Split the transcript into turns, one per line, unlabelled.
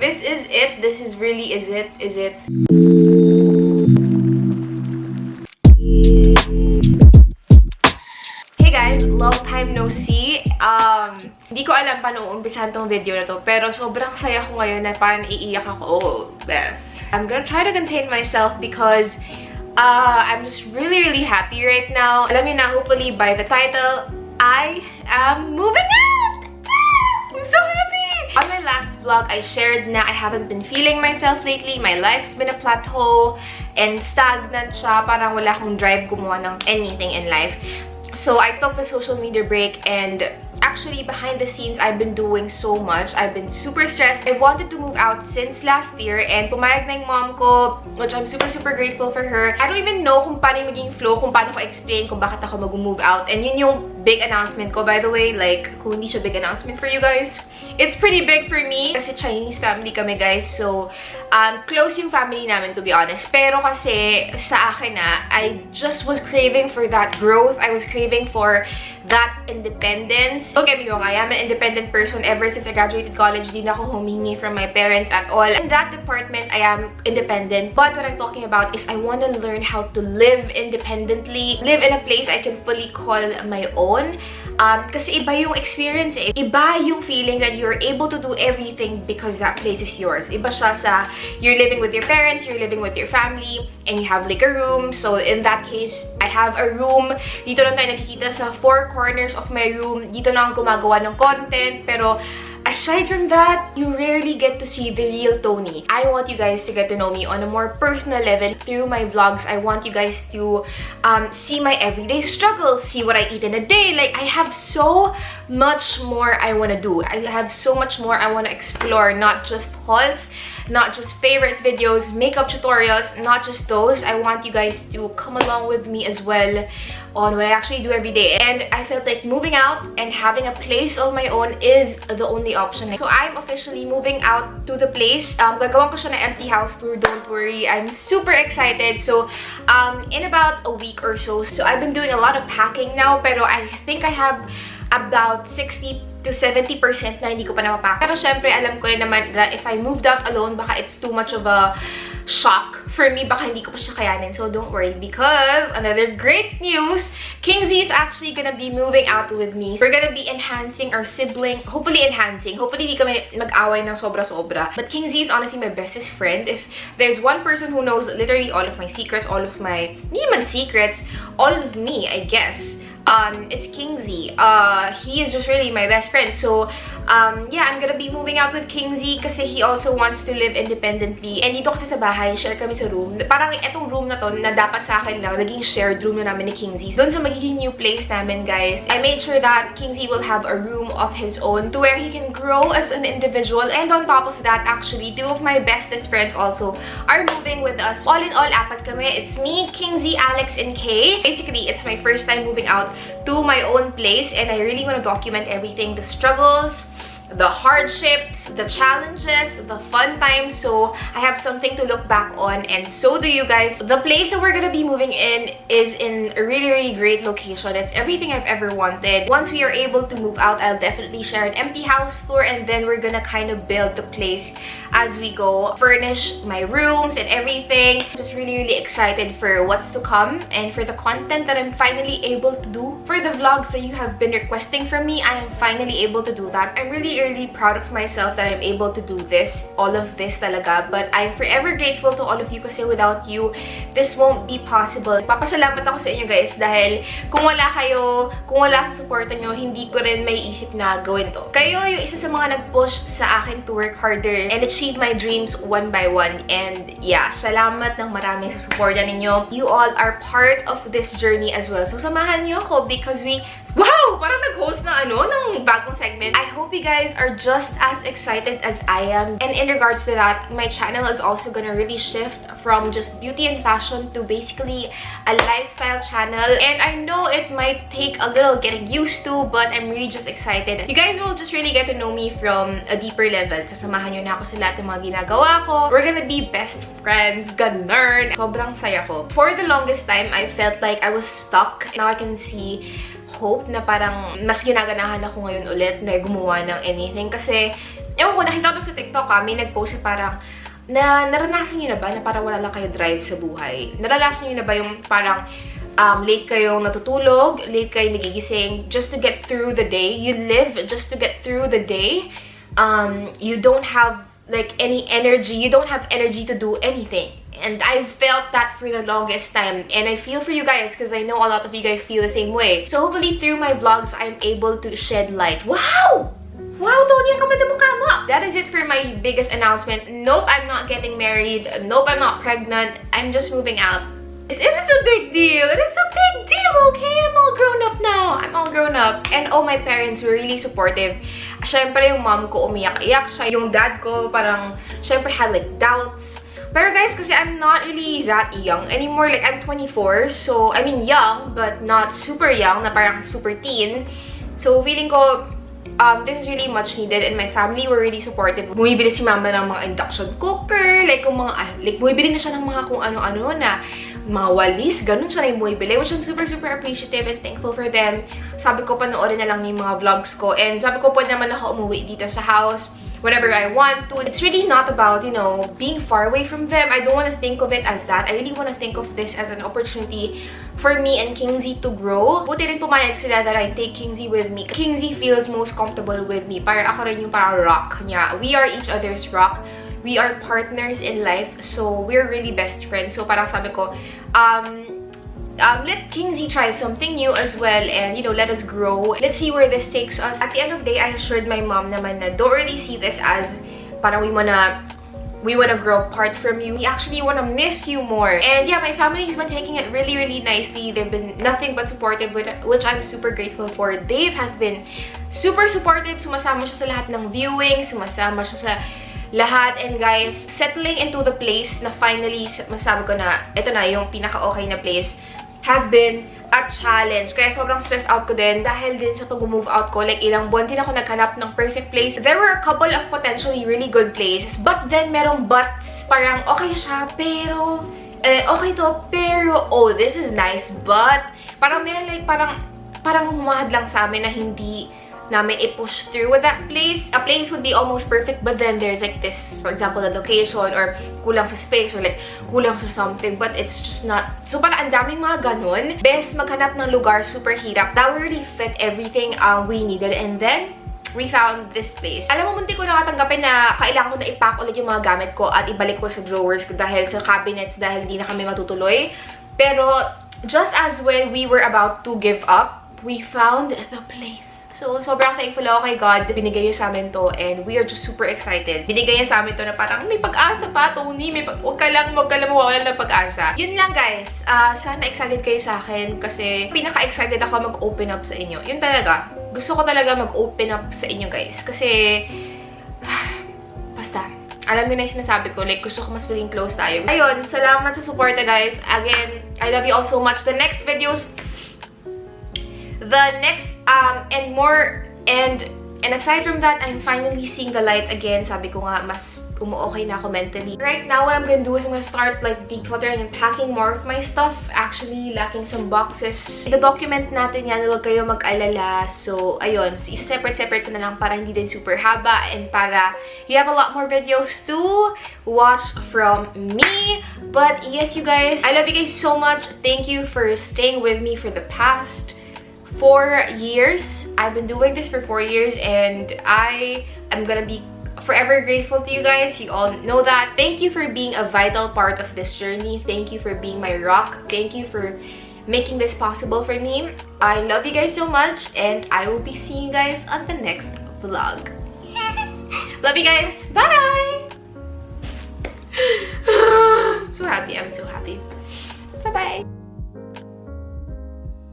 This is it. This is really is it. Is it? Hey guys, long time no see. Hindi ko alam paano umpisahan tong video na to, pero sobrang saya ko ngayon na parang iiyak ako. Oh, best. I'm gonna try to contain myself because I'm just really happy right now. Alam niyo na, hopefully by the title, I am moving out! I'm so happy! On my last vlog, I shared na I haven't been feeling myself lately. My life's been a plateau and stagnant siya. Parang wala akong drive gumawa ng anything in life. So I took the social media break, and actually behind the scenes, I've been doing so much. I've been super stressed. I wanted to move out since last year, and pumayag na yung mom ko, which I'm super grateful for her. I don't even know kung paano yung maging flow, kung paano ko explain kung bakit ako mag-move out. And yun yung big announcement ko, by the way. Like, kung hindi siya big announcement for you guys, it's pretty big for me. Kasi Chinese family kami, guys. So, close yung family namin, to be honest. Pero kasi, sa akin na, I just was craving for that growth. I was craving for that independence. Don't get me wrong, I am an independent person. Ever since I graduated college, di na ako humingi from my parents at all. In that department, I am independent. But what I'm talking about is I want to learn how to live independently. Live in a place I can fully call my own. Kasi iba yung experience eh. Iba yung feeling that you're able to do everything because that place is yours. Iba siya sa you're living with your parents, you're living with your family, and you have like a room. So in that case, I have a room. Dito lang tayo nakikita sa four corners of my room. Dito na ako gumagawa ng content. Pero aside from that, you rarely get to see the real Toni. I want you guys to get to know me on a more personal level through my vlogs. I want you guys to see my everyday struggles, see what I eat in a day. Like, I have so much more I want to do. I have so much more I want to explore, not just hauls, not just favorites videos, makeup tutorials, not just those. I want you guys to come along with me as well on what I actually do every day. And I felt like moving out and having a place of my own is the only option. So I'm officially moving out to the place. Gagawin ko siya na empty house tour, don't worry. I'm super excited. So in about a week or so, I've been doing a lot of packing now, pero I think I have about 60 to 70% na hindi ko pa napapack. Pero syempre, alam ko rin naman that if I moved out alone, baka it's too much of a shock for me. Baka hindi ko pa siya kayanin. So don't worry, because another great news, King Z is actually gonna be moving out with me. We're gonna be enhancing our sibling, hopefully enhancing. Hopefully hindi kami mag-away ng sobra-sobra. But King Z is honestly my bestest friend. If there's one person who knows literally all of my secrets, all of my, hindi naman secrets, all of me, I guess, it's King Z. He is just really my best friend. So yeah, I'm gonna be moving out with King Z kasi he also wants to live independently. And dito kasi sa bahay, share kami sa room. Parang itong room na to na dapat sa akin lang, naging shared room na namin ni King Z. Doon sa magiging new place namin, guys, I made sure that King Z will have a room of his own to where he can grow as an individual. And on top of that, actually, two of my bestest friends also are moving with us. All in all, apat kami. It's me, King Z, Alex, and Kay. Basically, it's my first time moving out to my own place, and I really want to document everything, the struggles, the hardships, the challenges, the fun times. So I have something to look back on, and so do you guys. The place that we're gonna be moving in is in a really great location. It's everything I've ever wanted. Once we are able to move out, I'll definitely share an empty house tour, and then we're gonna kind of build the place as we go, furnish my rooms and everything. I'm just really excited for what's to come and for the content that I'm finally able to do. For the vlogs that you have been requesting from me, I am finally able to do that. I'm really proud of myself that I'm able to do this, all of this talaga. But I'm forever grateful to all of you kasi without you, this won't be possible. Papasalamat ako sa inyo, guys, dahil kung wala kayo, kung wala sa suporta nyo, hindi ko rin may isip na gawin to. Kayo yung isa sa mga nag-push sa akin to work harder and achieve my dreams one by one. And yeah, salamat ng marami sa suporta ninyo. You all are part of this journey as well. So samahan nyo ako because wow! Parang nag-host na ng bagong segment. I hope you guys are just as excited as I am. And in regards to that, my channel is also gonna really shift from just beauty and fashion to basically a lifestyle channel. And I know it might take a little getting used to, but I'm really just excited. You guys will just really get to know me from a deeper level. Sasamahan nyo na ako sa lahat ng mga ginagawa ko. We're gonna be best friends, ganun. Sobrang saya ko. For the longest time, I felt like I was stuck. Now I can see hope na parang mas ginaganahan ako ngayon ulit na gumawa ng anything kasi ewan ko, nakita ko sa TikTok may nag-post parang, naranasan niyo na ba na parang wala lang kayo drive sa buhay? Naranasan niyo na ba yung parang late kayong natutulog, late kayong nagigising just to get through the day? You live just to get through the day. You don't have like any energy. You don't have energy to do anything. And I felt that for the longest time. And I feel for you guys because I know a lot of you guys feel the same way. So hopefully through my vlogs, I'm able to shed light. Wow! Wow, Toni, ang kamad na mukha mo! That is it for my biggest announcement. Nope, I'm not getting married. Nope, I'm not pregnant. I'm just moving out. It is a big deal. It is a big deal, okay? I'm all grown up now. I'm all grown up. And oh, my parents were really supportive. Syempre, yung mom ko umiyak-iyak siya. Yung dad ko parang, syempre, had like doubts. Pero guys, kasi I'm not really that young anymore. Like, I'm 24. So, I mean, young, but not super young, na parang super teen. So, feeling ko, this is really much needed, and my family were really supportive. Bumibili si mama ng mga induction cooker, like bumibili na siya ng mga kung ano-ano na mga walis, ganun siya na yung bumibili, which I'm super appreciative and thankful for them. Sabi ko, panoorin na lang yung mga vlogs ko, and sabi ko po naman ako umuwi dito sa house whenever I want to. It's really not about, you know, being far away from them. I don't want to think of it as that. I really want to think of this as an opportunity for me and Kingsley to grow. Buti rin pumayag sila that I take Kingsley with me. Kingsley feels most comfortable with me. Para ako rin yung parang rock niya. We are each other's rock. We are partners in life. So, we're really best friends. So, parang sabi ko, let Kingsley try something new as well, and you know, let us grow. Let's see where this takes us. At the end of the day, I assured my mom naman na don't really see this as parang we wanna grow apart from you. We actually wanna miss you more. And yeah, my family's been taking it really nicely. They've been nothing but supportive, which I'm super grateful for. Dave has been super supportive. Sumasama siya sa lahat ng viewing, sumasama siya sa lahat. And guys, settling into the place na finally, masabi ko na, ito na yung pinaka-okay na place, has been a challenge. Kaya sobrang stressed out ko din dahil din sa pag-move out ko. Like, ilang buwan din ako naghanap ng perfect place. There were a couple of potentially really good places. But then, merong buts. Parang, okay siya, pero... okay to, pero... Oh, this is nice, but... Parang meron like, parang humahad lang sa amin na hindi namin i-push through with that place. A place would be almost perfect, but then there's like this, for example, the location, or kulang sa space, or like kulang sa something, but it's just not. So parang ang daming mga ganun. Best maghanap ng lugar, super hirap. That really fit everything we needed, and then we found this place. Alam mo, munti ko na katanggapin na kailangan ko na i-pack ulit yung mga gamit ko at ibalik ko sa drawers ko dahil sa cabinets, dahil hindi na kami matutuloy. Pero just as when we were about to give up, we found the place. So, sobrang thankful ako kay God. Binigay niya sa amin to, and we are just super excited. Binigay niya sa amin to na parang, may pag-asa pa, Toni. Huwag ka lang mawalan ng pag-asa. Yun lang, guys. Sana excited kayo sa akin kasi pinaka-excited ako mag-open up sa inyo. Yun talaga. Gusto ko talaga mag-open up sa inyo, guys. Kasi, basta, alam niyo na yung sinasabi ko. Like, gusto ko mas maging close tayo. Ayun, salamat sa support, guys. Again, I love you all so much. The next videos, and aside from that, I'm finally seeing the light again. Sabi ko nga, mas umu-okay na ako mentally. Right now, what I'm gonna do is I'm gonna start like decluttering and packing more of my stuff. Actually, lacking some boxes. I-document natin yan, huwag kayo mag-alala. So, ayun, separate ko na lang para hindi din super haba, and para you have a lot more videos to watch from me. But yes, you guys, I love you guys so much. Thank you for staying with me for the past 4 years. I've been doing this for 4 years, and I am gonna be forever grateful to you guys. You all know that. Thank you for being a vital part of this journey. Thank you for being my rock. Thank you for making this possible for me. I love you guys so much, and I will be seeing you guys on the next vlog. Love you guys. Bye! So happy. I'm so happy. Bye-bye.